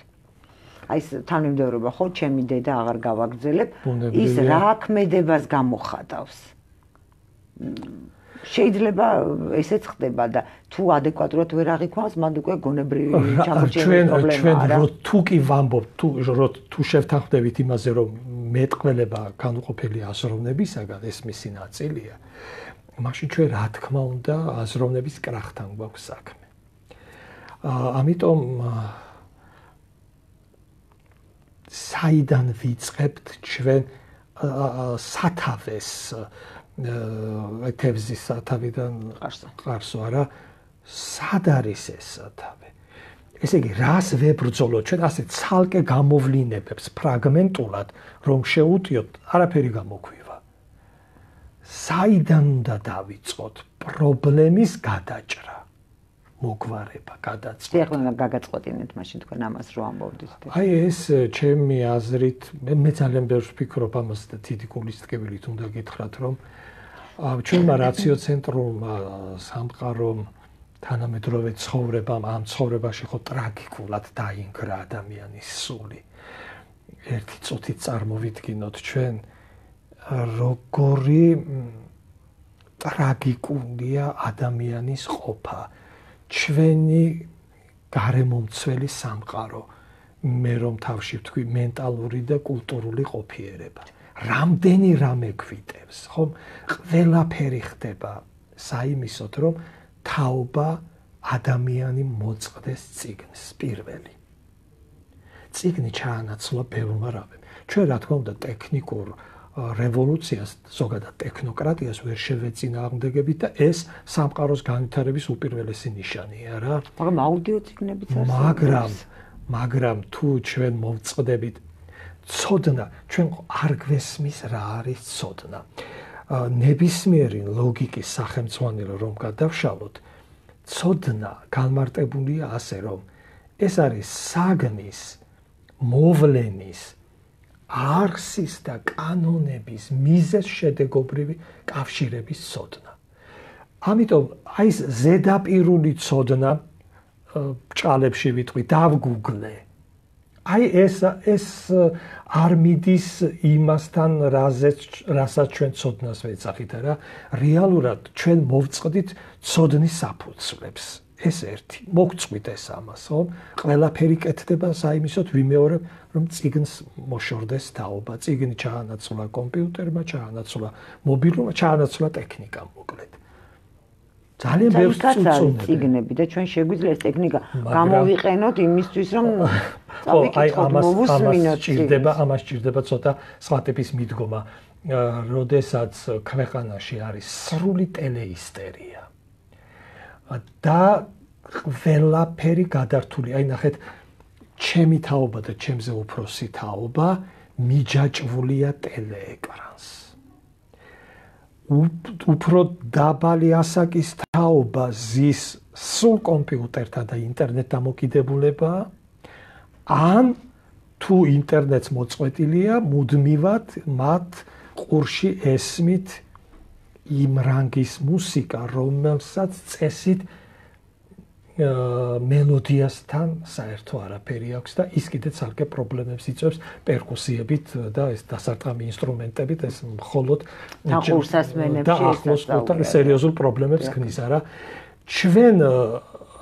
აი ეს თანმიმდევრობა ხო, ჩემი დედა აღარ გავაგრძელებ, ის რა ქმედებას გამოხატავს. შეიძლება ესეც ხდება და თუ ადეკვატურად ვერ აღიქვამს, მან უკვე გონებრივი ჩამორჩენის პრობლემა არა.
ჩვენ თუ კი ვამბობთ, თუ შევთანხმდებით იმაზე, რომ მეტყველება განუყოფელი აზროვნებისაგან, ეს მისი ნაწილია, მაშინ ჩვენ რა თქმა უნდა აზროვნების კრახთან გვაქვს საქმე. ამიტომ საიდან ვიწყებთ ჩვენ სათავეს ეთევზის სათავიდან ყარსო არა სად არის ეს სათავე ესე იგი რას ვებრძოლოთ ჩვენ ასე ცალკე გამოვლინებებს ფრაგმენტულად რომ შევუტიოთ არაფერი გამოგვივა საიდან უნდა დავიწყოთ პრობლემის გადაჭრა მოგვარება გადაწყვეტა.
ეხლა გაგაწყვეტინეთ მაშინ თქვენ ამას რო ამბობდით.
აი ეს ჩემი აზრით მე ძალიან ბევრს ვფიქრობ ამას და დიდი გულისწყებილით უნდა გითხრათ რომ ჩვენმა რაციოცენტრულმა სამყარომ თანამედროვე ცხოვრებამ ამ ცხოვრებაში ხო ტრაგიკულად დაინგრა ადამიანის სული. ერთი წუთით წარმოვიდგინოთ ჩვენ როგორი ტრაგიკულია ადამიანის ყოფა. ჩვენი გარემომცველი სამყარო მე რომ თავში ვთქვი მენტალური და კულტურული ყოფიერება რამდენი რამე გვიტევს ხომ ყველაფერი ხდება საიმისოდ რომ თაობა ადამიანი მოწყდეს წიგნს პირველი წიგნი ჩაანაცვლა ბევრმა რამემ ჩვენ რა თქმა უნდა ტექნიკურ რევოლუციას ზოგადად ტექნოკრატიას ვერ შევეწინააღმდეგებით და ეს სამყაროს განვითარების უპირველესი ნიშანია რა.
მაგრამ აუდიო წიგნებიც არის.
მაგრამ თუ ჩვენ მოვწყდებით ცოდნა, ჩვენ არ გვესმის რა არის ცოდნა. ნებისმიერი ლოგიკის სახელმძღვანელო რომ გადავშალოთ, ცოდნა განმარტებულია ასე რომ ეს არის საგნის მოვლენის არსის და კანონების მიზეზ შედეგობრივი კავშირების ცოდნა. ამიტომ აი ეს ზედაპირული ცოდნა ჭალებში ვიტყვი დავგუგლე. აი ეს არ მიდის იმასთან რასაც ჩვენ ცოდნას ვეძახით რა. რეალურად ჩვენ მოვწყდით ცოდნის საფუძვლებს. ეს ერთი მოგწყვით ეს ამას ხო ყველაფერი კეთდება საიმისოდ ვიმეორებ რომ წიგნს მოშორდეს თაობა წიგნი ჩაანაცვლა კომპიუტერმა ჩაანაცვლა მობილურმა ჩაანაცვლა ტექნიკამ მოკლედ ძალიან ბევრს წუწუნებს
წიგნები და ჩვენ შეგვიძლია ეს ტექნიკა გამოვიყენოთ იმისთვის რომ წავიკითხოთ მოვუსმინოთ
ამას ჭირდება ცოტა სხვა ტიპის მიდგომა როდესაც ქვეყანაში არის სრული ტელეისტერია და ყველაფერი გადართული. აი ნახეთ, ჩემი თაობა და ჩემზე უფროსი თაობა მიჯაჭვულია ტელეეკრანს. უფრო დაბალი ასაკის თაობა ზის სულ კომპიუტერთან და ინტერნეტ დამოკიდებულებაა. ან თუ ინტერნეტს მოწყვეტილია, მუდმივად მათ ყურში ესმით იმ რანგის მუსიკა, რომელსაც წესით მელოდიასთან საერთო არაფერი აქვს და ის კიდე ცალკე პრობლემებს იწვევს პერკუსიებით და ეს დასარტყამი ინსტრუმენტებით ეს მხოლოდ
ყურსასმენებში
და ახლოს ყურთან სერიოზულ პრობლემებს ქმნის არა ჩვენ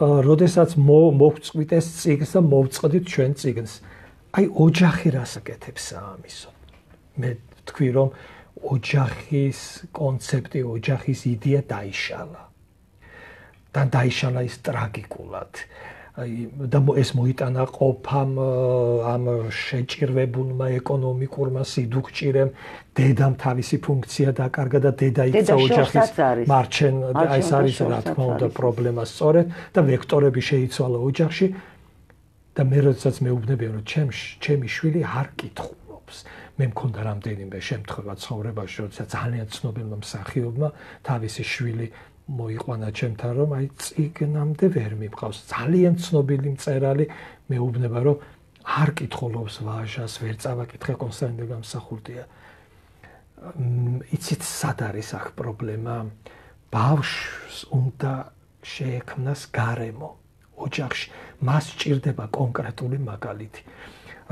როდესაც მოვწყვით ეს წიგნს და მოვწყდით ჩვენ წიგნს აი ოჯახი რას აკეთებს ამისო მე თქვი რომ ოჯახის კონცეფტი, ოჯახის იდეა დაიშალა. და დაიშალა ის ტრაგიკულად. და ეს მოიტანა ყოფამ ამ შეჭირვებულმა ეკონომიკურმა სიდუქჭირემ დედამ თავისი ფუნქცია დაკარგა და დედა იქცა ოჯახის მარჩენ ეს არის რა თქმა უნდა პრობლემა სწორედ და ვექტორები შეიცვალა ოჯახში და მე როდესაც მეუბნებიან რომ ჩემი შვილი არ კითხულობს მე მქონდა რამდენიმე შემთხვევა ცხოვრებაში, როდესაც ძალიან ცნობილმა მსახიობმა თავისი შვილი მოიყვანა ჩემთან, რომ აი წიგნამდე ვერ მიყავს. ძალიან ცნობილი მწერალი, მეუბნება, რომ არ კითხულობს ვაჟას, ვერ წავაკითხე კონსტანტინე გამსახურდია. იცით სად არის აქ პრობლემა? ბავშვს უნდა შეექმნას გარემო ოჯახში. მას სჭირდება კონკრეტული მაგალითი.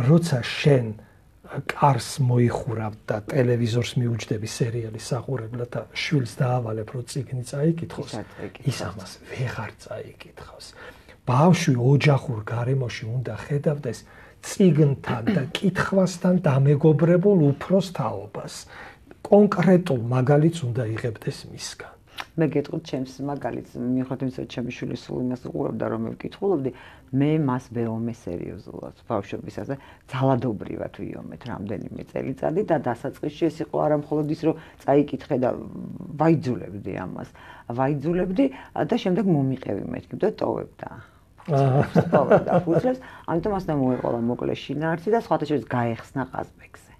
როცა შენ კარს მოიხურავ და ტელევიზორს მიუჯდები სერიალის საყურებლად და შვილს დაავალებ რომ წიგნი წაიკითხოს, ის ამას ვეღარ წაიკითხავს. ბავშვი ოჯახურ გარემოში უნდა ხედავდეს წიგნთან და კითხვასთან დამეგობრებულ უფროს თაობას. კონკრეტულ მაგალითს უნდა იღებდეს მისგან.
მე გეტყვით ჩემს მაგალითს, მიუხედავად იმისა, რომ ჩემი შვილი სულ იმას უყურებდა, რომ მე ვკითხულობდი, მე მას ვეომე სერიოზულად ბავშვობისას და ძალადობრივად ვიომეთ რამდენიმე წელიწადი და დასაწყისში ეს იყო არა მხოლოდ ის, რომ წაიკითხე და ვაიძულებდი ამას, ვაიძულებდი და შემდეგ მომიყევი მეთქი და ტოვებდა. ტოვებდა ფულს, ამიტომ მას მოეყოლა მოკლე შინაარსი და სხვათა შორის გაეხსნა ყაზბეგზე.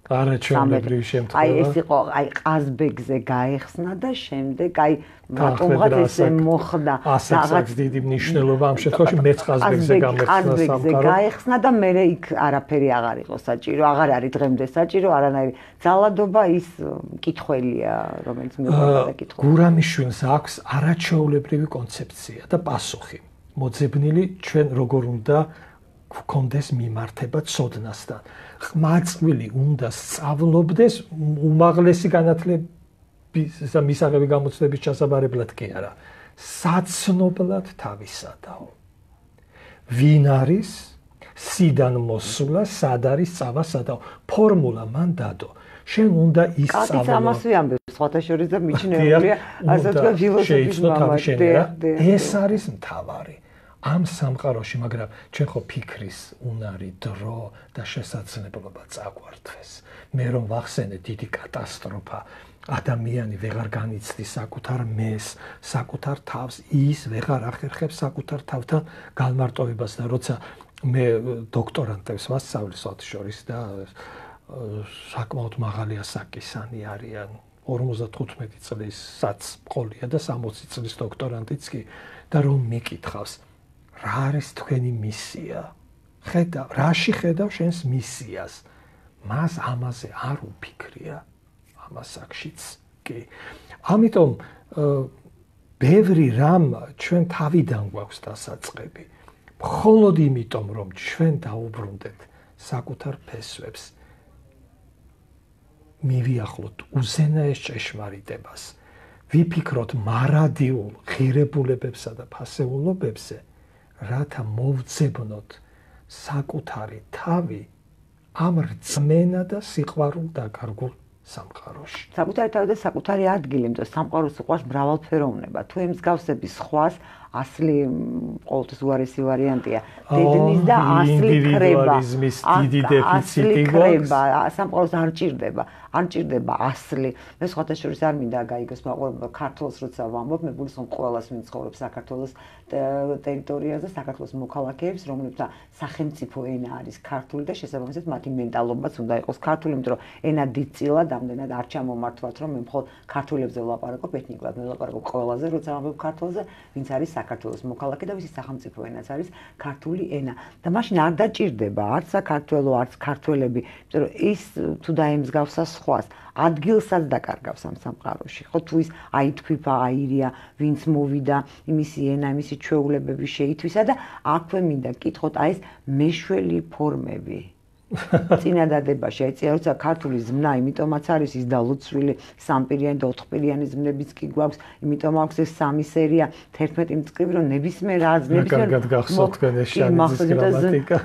არა ჩვეულებრივი შემთხვევა.
აი ეს იყო, აი ყაზბეგზე გაეხსნა და შემდეგ აი რატომღაც ესე მოხდა.
ასაკს დიდი მნიშვნელობა ამ შემთხვევაში მეც ყაზბეგზე
გაეხსნა და მე იქ არაფერი აღარ იყო საჭირო, აღარ არის დღემდე საჭირო, არანაირი ძალადობა ის კითხველია, რომელიც მიუყვება და კითხულობს.
გურამიშვილს აქვს არაჩვეულებრივი კონცეფცია და პასუხი. მოძებნილი ჩვენ როგორ უნდა გქონდეს მიმართება ცოდნასთან. ყმაწვილი უნდა სწავლობდეს უმაღლესი განათლების და მისაღები გამოცდების ჩასაბარებლად კი არა, საცნობლად თავისადაო. ვინ არის, სიდან მოსულა, სად არის წავა სადაო. ფორმულა მან დადო. შენ უნდა ისწავლო.
კაციც ამას ვიამბებს, სხვათა შორის და მიჩნეულია, ასე თქვა ფილოსოფიის მამა.
ეს არის მთავარი. ამ სამყაროში, მაგრამ ჩვენ ხო ფიქრის უნარი, დრო და შესაძლებლობა წაგვართვეს. მე რომ ვახსენე დიდი კატასტროფა, ადამიანი ვეღარ განიცდის საკუთარ მეს, საკუთარ თავს, ის ვეღარ ახერხებს საკუთარ თავთან განმარტოვებას და როცა მე დოქტორანტებს ვასწავლი სხვათა შორის და საკმაოდ მაღალი ასაკისანი არიან, 55 წლისაც ყოლია და 60 წლის დოქტორანტიც კი და რომ მიკითხავს რა არის თქვენი მისია? ხედავ, რაში ხედავ შენს მისიას? მას ამაზე არ უფიქრია, ამას აქშიც კი. ამიტომ ბევრი რამ ჩვენ თავიდან გვაქვს დასაწყები. მხოლოდ იმიტომ, რომ ჩვენ დაუბრუნდეთ საკუთარ ფესვებს, მივიახლოთ უზენაეს ჭეშმარიტებას, ვიფიქროთ მარადიულ ღირებულებებსა და ფასეულობებზე, რათა მოვძებნოთ საკუთარი თავი ამ რწმენა და სიყვარულ დაკარგულ სამყაროში.
საკუთარი თავი და საკუთარი ადგილი, იმიტომ სამყაროს უყვარს მრავალფეროვნება. თუ ემსგავსები სხვას, ასლი ყოველთვის უარესი ვარიანტია. დედნის და ასლი ხრება.
დიდი დეფიციტი
გვაქვს. სამყაროს არ ჭირდება. არ ჭირდება ასლი. მე სხვათა შორის არ მინდა გაიგოს მაყურებელს ქართულს როცა ვამბობ, მე გულისხმობ ყველას, ვინც ცხოვრობს საქართველოს ტერიტორიაზე, საქართველოს მოქალაქეებს, რომლებთა სახელმწიფო ენა არის ქართული და შესაბამისად მათი მენტალობაც უნდა იყოს ქართული, იმიტომ რომ ენა დიდწილად ამდენად არ ჩამომართვათ, რომ მე მხოლოდ ქართულებზე ვლაპარაკობ, ეთნიკურად მე ვლაპარაკობ ყველაზე, როცა ვამბობ ქართულზე, ვინც არის საქართველოს მოქალაქე და ვისი სახელმწიფო ენაც არის ქართული ენა. და მაშინ არ დაჭირდება არც საქართველო, არც ქართველები, იმიტომ რომ ის თუ დაემსგავსა სხვას, ადგილსაც დაკარგავს ამ სამყაროში. ხო თუ ის აითქვიფა, აირია, ვინც მოვიდა, იმისი ენა, იმისი ჩვეულებები შეითვისა და აქვე მინდა გკითხოთ აი ეს მეშველი ფორმები. წინადადება შეეწია, როცა ქართული ზმნა, იმიტომაც არის ის დალოცვილი, სამპირიანი და ოთხპირიანი ზმნებიც კი გვაქვს, იმიტომ აქვს ეს 3 სერია, 11 მწკრივი, რომ ნებისმიერ
კარგად გახსოვთ თქვენ ეს შანიძის გრამატიკა.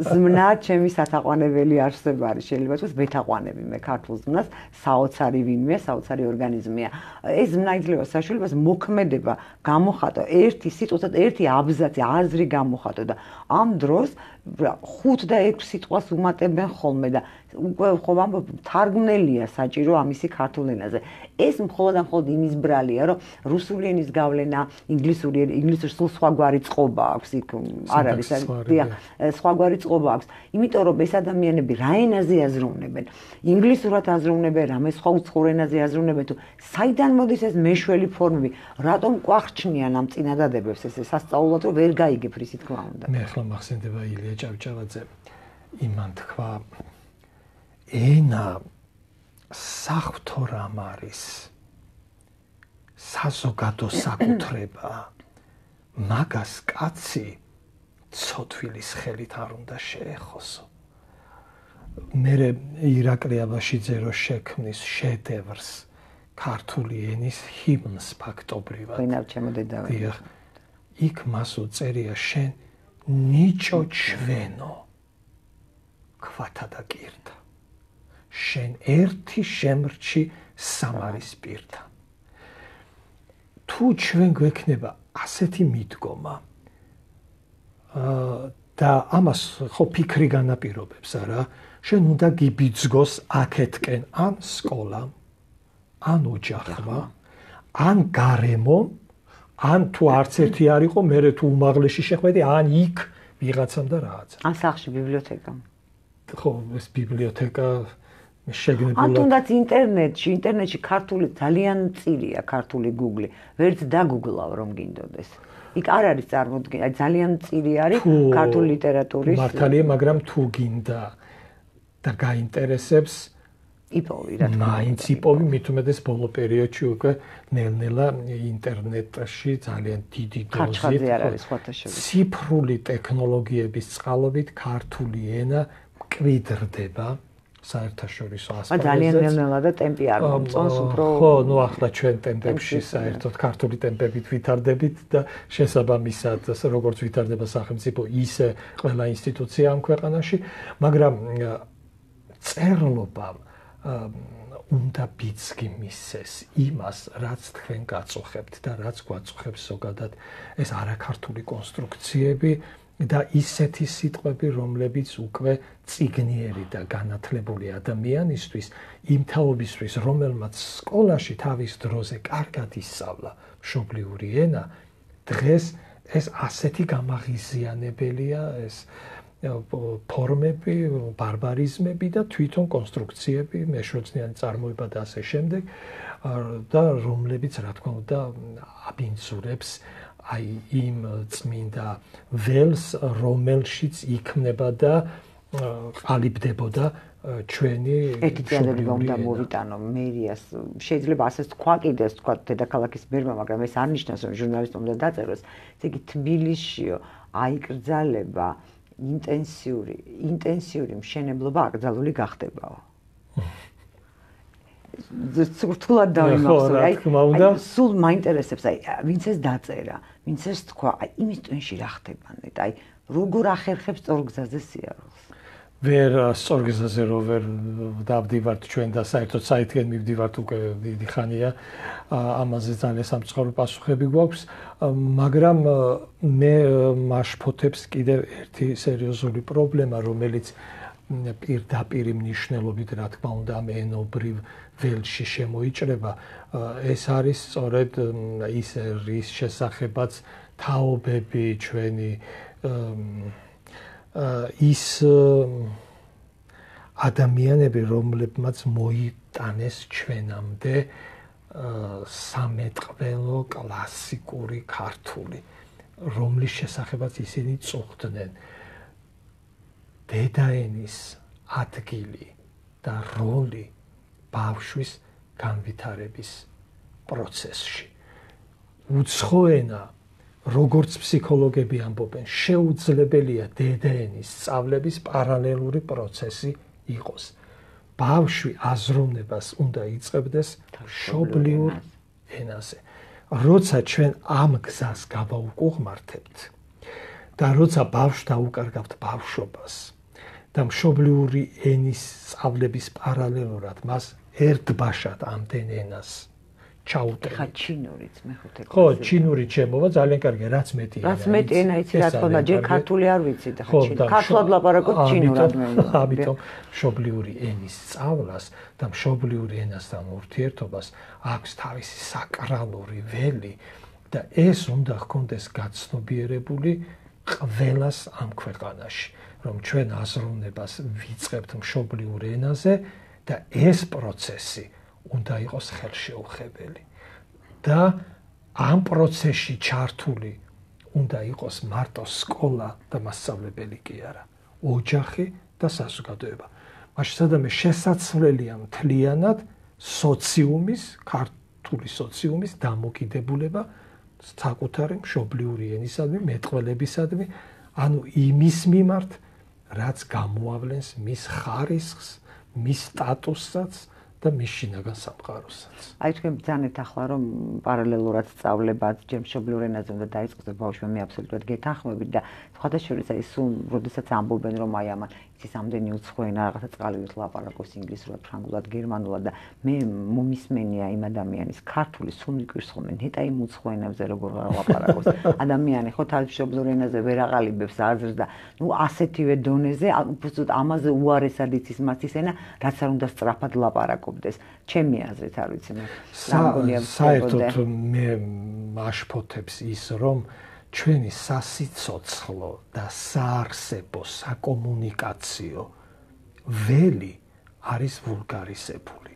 ზმნა ჩემი სათაყვანებელი არსება არის, შეიძლება თქვას ვეთაყვანები მე ქართულ ზმნას, საოცარი ვინმეა, საოცარი ორგანიზმია. ეს ზმნა იძლევა საშუალებას მოქმედება გამოხატო ერთი სიტყვასა და ერთი აბზაცი, აზრი გამოხატო და ამ დროს 5 და 6 სიტყვას უმატებენ ხოლმე და უკვე ხო ვამბობ, თარგმნელია საჭირო ამისი ქართულ ენაზე. ეს მხოლოდ იმის ბრალია, რომ რუსული ენის გავლენა, ინგლისური სულ სხვაგვარი წყობა აქვს, იქ არ არის, სხვაგვარი წყობა აქვს. იმიტომ რომ ეს ადამიანები რა ენაზე აზროვნებენ, ინგლისურად აზროვნებენ, რამე სხვა უცხოურ ენაზე აზროვნებენ, თუ საიდან მოდის ეს მეშველი ფორმები, რატომ ყვახჩნიან ამ წინადადებებს, ეს სასწაულად რომ ვერ გაიგებ რისი თქმა უნდა.
მე ახლა მახსენდება ილია მადლია ჭავჭავაძე. იმან თქვა ენა საღვთო რამ არის საზოგადო საკუთრება მაგას კაცი ცოტვილის ხელით არ უნდა შეეხოსო. მე ირაკლი აბაშიძე რო შექმნის შედევრს ქართული ენის ჰიმნს ფაქტობრივად.
ვინავ ჩემო დედავე.
იქ მას უწერია შენ ნიჭო ჩვენო ქვათა და კირთა. შენ ერთი შემრჩი სამარის პირთა. თუ ჩვენ გვექნება ასეთი მიდგომა და ამას ხო ფიქრი განაპირობებს არა, შენ უნდა გიბიძგოს აქეთკენ ან სკოლამ, ან ოჯახმა, ან გარემომ, ან თუ არც ერთი არ იყო, მერე თუ უმაღლესი შეხვედი, ან იქ ვიღაცამ და რაღაცა.
ან სახლში ბიბლიოთეკა.
ხო, ეს ბიბლიოთეკა შეგნებულად.
ან თუნდაც ინტერნეტში ქართული ძალიან წირია ქართული Google. ვერც დაგუგლავ რომ გინდოდეს. იქ არ არის წარმოდგენა, ძალიან წირი არის ქართული ლიტერატურის.
მართალია, მაგრამ თუ გინდა და გაინტერესებს
იპოვი რა თქმა უნდა.
მაინც იპოვი, მით უმეტეს ბოლო პერიოდში უკვე ნელ-ნელა ინტერნეტში ძალიან დიდი დოზით ციფრული ტექნოლოგიების წყალობით ქართული ენა მკვიდრდება საერთაშორისო ასპარეზზე.
ძალიან ნელ-ნელა და ტემპი არ მომწონს უფრო.
ხო, ნუ ახლა ჩვენ ტემპებში საერთოდ ქართული ტემპებით ვითარდებით და შესაბამისად როგორც ვითარდება სახელმწიფო, ისე ყველა ინსტიტუცია ამ ქვეყანაში, მაგრამ წერლობამ უნდა ბიძგი მისცეს იმას, რაც თქვენ გაწუხებთ და რაც გვაწუხებს ზოგადად ეს არაქართული კონსტრუქციები და ისეთი სიტყვები, რომლებიც უკვე წიგნიერი და განათლებული ადამიანისთვის, იმ თაობისთვის, რომელმაც სკოლაში თავის დროზე კარგად ისწავლა მშობლიური ენა, დღეს ეს ასეთი გამაღიზიანებელია ეს ფორმები, ბარბარიზმები და თვითონ კონსტრუქციები, მეშვეწლიანი წარმოება და ასე შემდეგ და რომლებიც რა თქმა უნდა აბინძურებს აი იმ წმინდა ველს, რომელშიც იქმნება და ყალიბდებოდა ჩვენი
ერთიანობა უნდა მოვიტანო მერიას. შეიძლება ასეც თქვა კიდეს თქვა დედაქალაქის მერმა, მაგრამ ეს არ ნიშნავს რომ ჟურნალისტმა უნდა დაწეროს. ესე იგი თბილისშიო აიკრძალება ინტენსიური მშენებლობა აკრძალული გახდებაო. რთულად დავიმახსოვრე, აი სულ მაინტერესებს, აი ვინც ეს დაწერა, ვინც ეს თქვა, აი იმის ტვინში რა ხდებანეთ, აი როგორ ახერხებს სწორგზაზე სიარულს.
ვერ სწორგზაზე რო ვერ დავდივართ ჩვენ და საერთოდ საერთოდ მივდივართ უკვე დიდი ხანია, ამაზე ძალიან სამწუხარო პასუხები გვაქვს, მაგრამ მე მაშფოთებს კიდევ ერთი სერიოზული პრობლემა, რომელიც პირდაპირ მნიშვნელობით რა თქმა უნდა ამ ენობრივ ველში შემოიჭრება, ეს არის სწორედ ის რის შესახებაც თაობები ჩვენი ის ადამიანები, რომლებმაც მოიტანეს ჩვენამდე სამეთყველო კლასიკური ქართული, რომლის შესახებაც ისინი წუხდნენ. დედაენის ადგილი და როლი ბავშვის განვითარების პროცესში. უცხო ენა, როგორც ფსიქოლოგები ამბობენ, შეუძლებელია დედაენის სწავლების პარალელური პროცესი იყოს. ბავშვი აზროვნებას უნდა იწყებდეს მშობლიურ ენაზე. როცა ჩვენ ამ გზას გავაუკუღმართებთ და როცა ბავშვს დაუკარგავთ ბავშვობას და მშობლიური ენის სწავლების პარალელურად მას ერთბაშად ამდენ ენას ჩაუტარებთ.
ხა ჩინურიც მეხუთე კლასი.
ხო, ჩინური ჩემოვა ძალიან კარგია, რაც მეტი ენა.
რაც მეტი ენა იცი რა თქმა უნდა, ჯერ ქართული არ ვიცი და ხა ჩინური. ქართულად ლაპარაკობ ჩინურად მე.
ამიტომ მშობლიური ენის სწავლას და მშობლიური ენასთან ურთიერთობას აქვს თავისი საკრალური ველი და ეს უნდა ჰქონდეს გაცნობიერებული ყველას ამ ქვეყანაში, რომ ჩვენ აზროვნებას ვიწყებთ მშობლიურ ენაზე და ეს პროცესი უნდა იყოს ხელშეუხებელი და ამ პროცესში ჩართული უნდა იყოს მარტო სკოლა და მასწავლებელი კი არა, ოჯახი და საზოგადოება. მაშინ სადამე შესაძლებელია მთლიანად სოციუმის, ქართული სოციუმის დამოკიდებულება საკუთარი მშობლიური ენისადმი, მეტყველებისადმი, ანუ იმის მიმართ, რაც გამოავლენს მის ხარისხს, მის სტატუსსაც და მის შინაგან სამყაროსაც.
აი თქვენ ბრძანეთ ახლა რომ პარალელურად სწავლებაც ჯერ მშობლიურ ენაზე უნდა დაიწყოს და ბავშვი მე აბსოლუტურად გეთანხმებით და სხვადასხვა აი სულ როდესაც ამბობენ რომ აი ამან ის ამდენი უცხო ენა რაღაცა წყალივით ლაპარაკობს ინგლისურად, ფრანგულად, გერმანულად და მე მომისმენია იმ ადამიანის ქართული სულ მიგვირს ხოლმე ნეტა იმ უცხო ენებზე როგორ ლაპარაკობს ადამიანი ხო თავის მშობლიურ ენაზე ვერ აყალიბებს აზრს და ნუ ასეთივე დონეზე უბრალოდ ამაზე უარესად იცის მას ის ენა რაც არ უნდა სწრაფად ლაპარაკობდეს ჩემი აზრით არ ვიცი მე
საერთოდ მე მაშფოთებს ის რომ ჩვენი სასიცოცხლო და საარსებო საკომუნიკაციო ველი არის ვულგარიზებული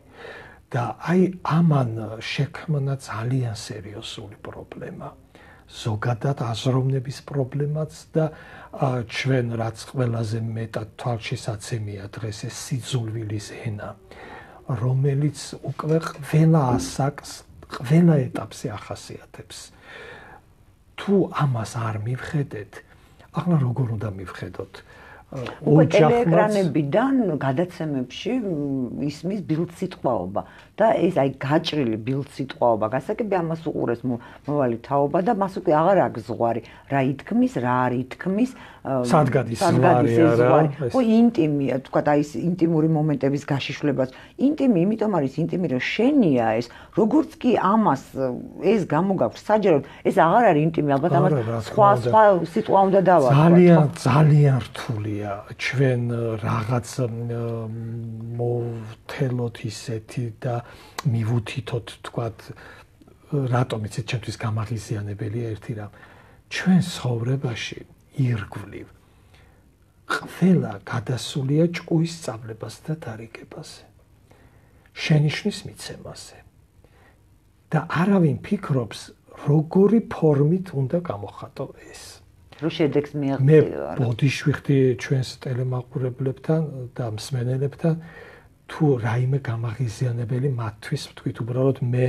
და აი ამან შექმნა ძალიან სერიოზული პრობლემა ზოგადად აზროვნების პრობლემაც და ჩვენ რაც ყველაზე მეტად თვალშისაცემია დღეს ეს სიძულვილის ენა რომელიც უკვე ყველა ასაკს ყველა ეტაპზე ახასიათებს თუ ამას არ მივხედეთ, ახლა როგორ უნდა მივხედოთ?
ტელეეკრანებიდან გადაცემებში ისმის ბილდსიტყვაობა და ეს აი გაჭრილი ბილდსიტყვაობა გასაგები ამას უყურეს მოვალი თაობა და მას უკვე აღარ აქვს ზღვარი რა ითქმის, რა არ ითქმის
სადგადის ზღვარი არა
ხო ინტიმია თქვა აი ეს ინტიმური მომენტების გაშიშვლებას ინტიმი იმიტომ არის ინტიმი რომ შენია ეს როგორც კი ამას ეს გამოგაქვს საჯაროდ ეს აღარ არის ინტიმი ალბათ ამას სხვა სიტყვა უნდა დავარქვათ
ძალიან რთულია ჩვენ რაღაც მოვთელოთ ისეთი და მივუთითოთ თქვათ რატომ იცით ჩემთვის გამაღიზიანებელია ერთი რამ ჩვენ ცხოვრებაში ირგვლივ ყველა გადასულია ჭკუის სწავლებას და დარიგებაზე შენიშვნის მიცემაზე და არავინ ფიქრობს როგორი ფორმით უნდა გამოხატო ეს
რო შედეგს მიაღწია
მე ბოდიშვიხდი ჩვენს ტელემაყურებლებთან და მსმენელებთან თუ რაიმე გამაღიზიანებელი მათთვის ვთქვით უბრალოდ მე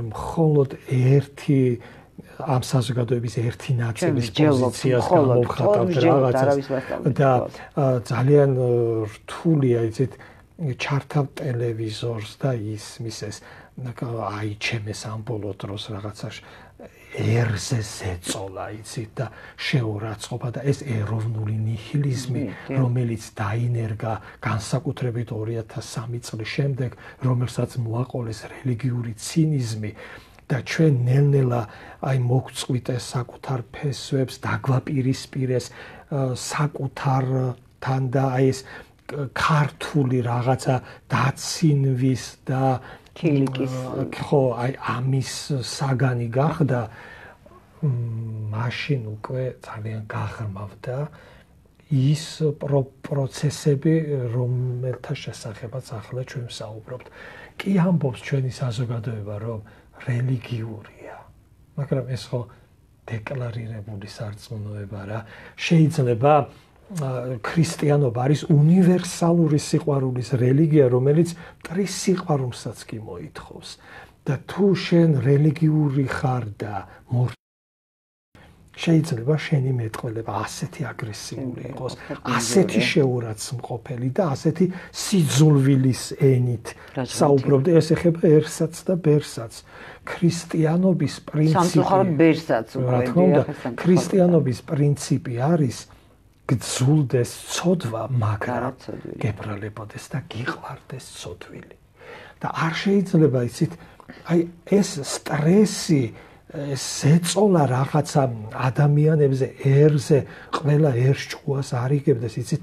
მხოლოდ ერთი ამ საზოგადოების ერთი ნაწილის პოზიციას გამოვხატავ რაღაცას და ძალიან რთულია იცით ჩართავ ტელევიზორს და ისმის ეს აი ჩემს ამ ბოლო დროს რაღაცა ერზე ზეწოლა იცით და შეურაცხყოფა და ეს ეროვნული ნიჰილიზმი რომელიც დაინერგა განსაკუთრებით 2003 წლის შემდეგ რომელსაც მოაყოლეს რელიგიური ცინიზმი და ჩვენ ნელ-ნელა აი მოგწყვიტეს საკუთარ ფესვებს დაგვაპირისპირეს საკუთართან და აი ეს ქართული რაღაცა დაცინვის და
ქილიკის
ხო აი ამის საგანი გახდა მაშინ უკვე ძალიან გაღრმავდა ის პროცესები რომელთა შესახებაც ახლა ჩვენ ვსაუბრობთ კი ამბობს ჩვენი საზოგადოება რომ რელიგიურია მაგრამ ეს ხო დეკლარირებული სარწმუნოება რა შეიძლება ქრისტიანობა არის უნივერსალური სიყვარულის რელიგია რომელიც მტრის სიყვარულსაც კი მოითხოვს და თუ შენ რელიგიური ხარ და შეიძლება შენი მეტყველება ასეთი აგრესიული იყოს, ასეთი შეურაცხმყოფელი და ასეთი სიძულვილის ენით საუბრობ და ეს ეხება ერსაც და ბერსაც. ქრისტიანობის პრინციპი
სამწუხაროდ ბერსაც
უკვე ქრისტიანობის პრინციპი არის გძულდეს ცოდვა, მაგრამ გებრალებოდეს და გიყვარდეს ცოდვილი. და არ შეიძლება იცით, აი ეს სტრესი ზეწოლა რაღაცა ადამიანებზე ერზე ყველა ერშჭუას არიგებდეს იცით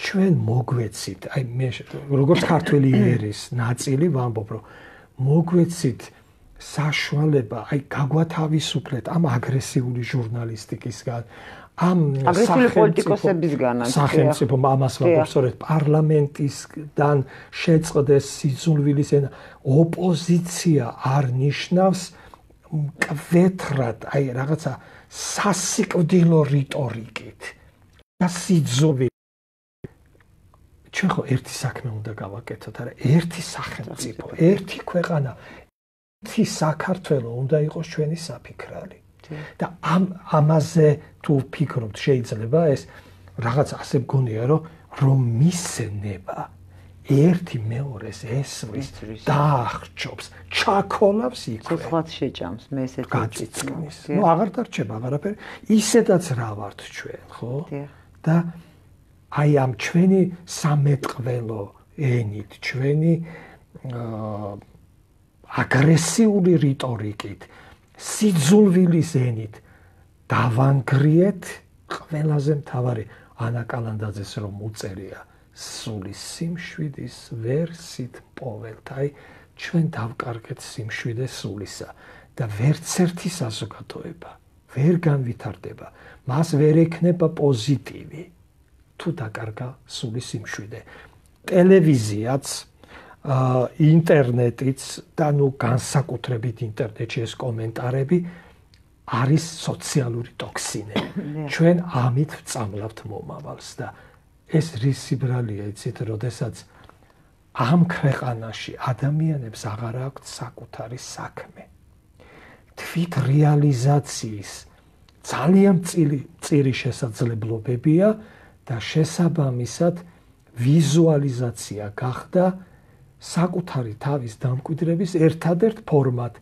ჩვენ მოგვეცით აი მე როგორც ქართველი ერის ნაწილი ვამბობ რომ მოგვეცით საშუალება აი გაგვათავისუფლეთ ამ აგრესიული ჟურნალისტიკისგან ამ
აგრესიული პოლიტიკოსებისგან
სახელმწიფო ამას ვამბობ სწორედ პარლამენტისგან შეწყდეს სიძულვილის ენა ოპოზიცია არ ნიშნავს მკვეთრად, აი რაღაცა სასიკვდილო რიტორიკით და სიძულვით ჩვენ ხო ერთი საქმე უნდა გავაკეთოთ, არა ერთი სახელმწიფო, ერთი ქვეყანა, ერთი საქართველო უნდა იყოს ჩვენი საფიქრალი. და ამაზე თუ ვფიქრობთ, შეიძლება ეს რაღაც ასე მგონია, რომ მისცემა ერთი მეორეს ესვრის, დაახჭობს, ჩაქოლავს იქვე.
ცოცხლად შეჭამს, მე ესეც
გაწიწკნის. ნუ აღარ დარჩება აღარაფერი. ისედაც რა ვართ ჩვენ, ხო? და აი ამ ჩვენი სამეთყველო ენით, ჩვენი აგრესიული რიტორიკით, სიძულვილის ენით დავანგრიეთ ყველაზე მთავარი ანა კალანდაძეს რომ უწერია სული სიმშვიდის ვერსით პოველთ. აი ჩვენ დავკარგეთ სიმშვიდე სულისა და ვერც ერთი საზოგადოება ვერ განვითარდება, მას ვერ ექნება პოზიტივი თუ დაკარგა სული სიმშვიდე. ტელევიზიაც, ინტერნეტიც და ნუ განსაკუთრებით ინტერნეტში ეს კომენტარები არის სოციალური ტოქსინები. ჩვენ ამით ვწამლავთ მომავალს და ეს რის სიბრალეა, იცით, როდესაც ამ ქვეყანაში ადამიანებს აღარ აქვთ საკუთარი საქმე. თვით რეალიზაციის ძალიან მწირი შესაძლებლობებია და შესაბამისად ვიზუალიზაცია გახდა საკუთარი თავის დამკვიდრების ერთადერთ ფორმატ.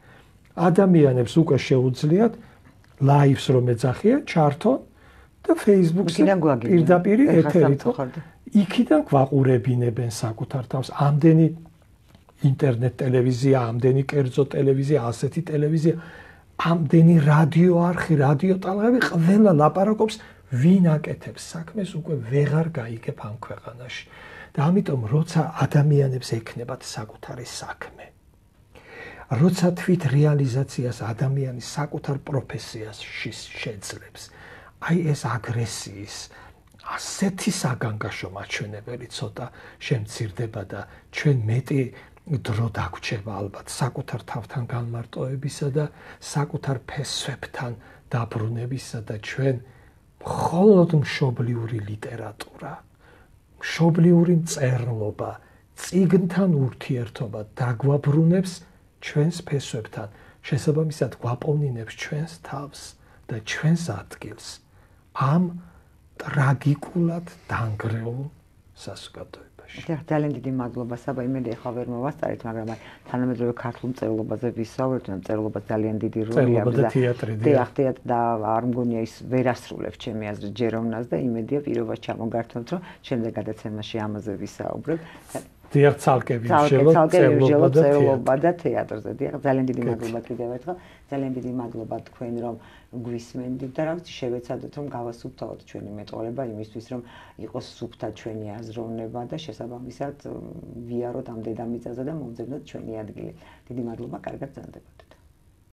ადამიანებს უკვე შეუძლიათ ლაივს რომ ეძახიან, ჩართონ და Facebook-ზე პირდაპირ ეთერით იქიდან გვაყურებინებენ საკუთარ თავს. ამდენი ინტერნეტ ტელევიზია, ამდენი კერძო ტელევიზია, ასეთი ტელევიზია, ამდენი რადიო არხი, რადიო ტალღები, ყველა ლაპარაკობს, ვინ აკეთებს საქმეს, უკვე ვეღარ გაიგებ ამ ქვეყანაში. და ამიტომ როცა ადამიანებს ექნებათ საკუთარი საქმე, როცა თვით რეალიზაციას ადამიანი საკუთარ პროფესიაში შეძლებს, აი ეს აგრესიის ასეთი საგანგაშო მაჩვენებელი ცოტა შემცირდება და ჩვენ მეტი დრო დაგვრჩება ალბათ საკუთარ თავთან განმარტოებისა და საკუთარ ფესვებთან დაბრუნებისა და ჩვენ მხოლოდ მშობლიური ლიტერატურა, მშობლიური მწერლობა, წიგნთან ურთიერთობა დაგვაბრუნებს ჩვენს ფესვებთან, შესაბამისად გვაპოვნინებს ჩვენს თავს და ჩვენს ადგილს ამ ტრაგიკულად დანგრეულ საზოგადოებაში.
ძალიან დიდი მადლობა, საბა, იმედი ახლა ვერ მოვასწარეთ, მაგრამ თანამედროვე ქართულ მწერლობაზე ვისაუბრეთ, მწერლობა ძალიან დიდი როლი აქვს და თეატრი და არ მგონია ის ვერ ასრულებს ჩემი აზრით ჯეროვნას და იმედია პირობას ჩამოგართმევთ, რომ შემდეგ გადაცემაში ამაზე ვისაუბრებ.
დიახ, ცალკე
მწერლობა და თეატრზე. დიახ, ძალიან დიდი მადლობა კიდევ ერთხელ. ძალიან დიდი მადლობა თქვენ რომ გვისმენდით და რაღაც შევეცადოთ რომ გავასუფთავოთ ჩვენი მეტყველება იმისთვის რომ იყოს სუფთა ჩვენი აზროვნება და შესაბამისად ვიაროთ ამ დედამიწაზე და მომძებნოთ ჩვენი ადგილი. დიდი მადლობა, კარგად გრძანდებოდეთ.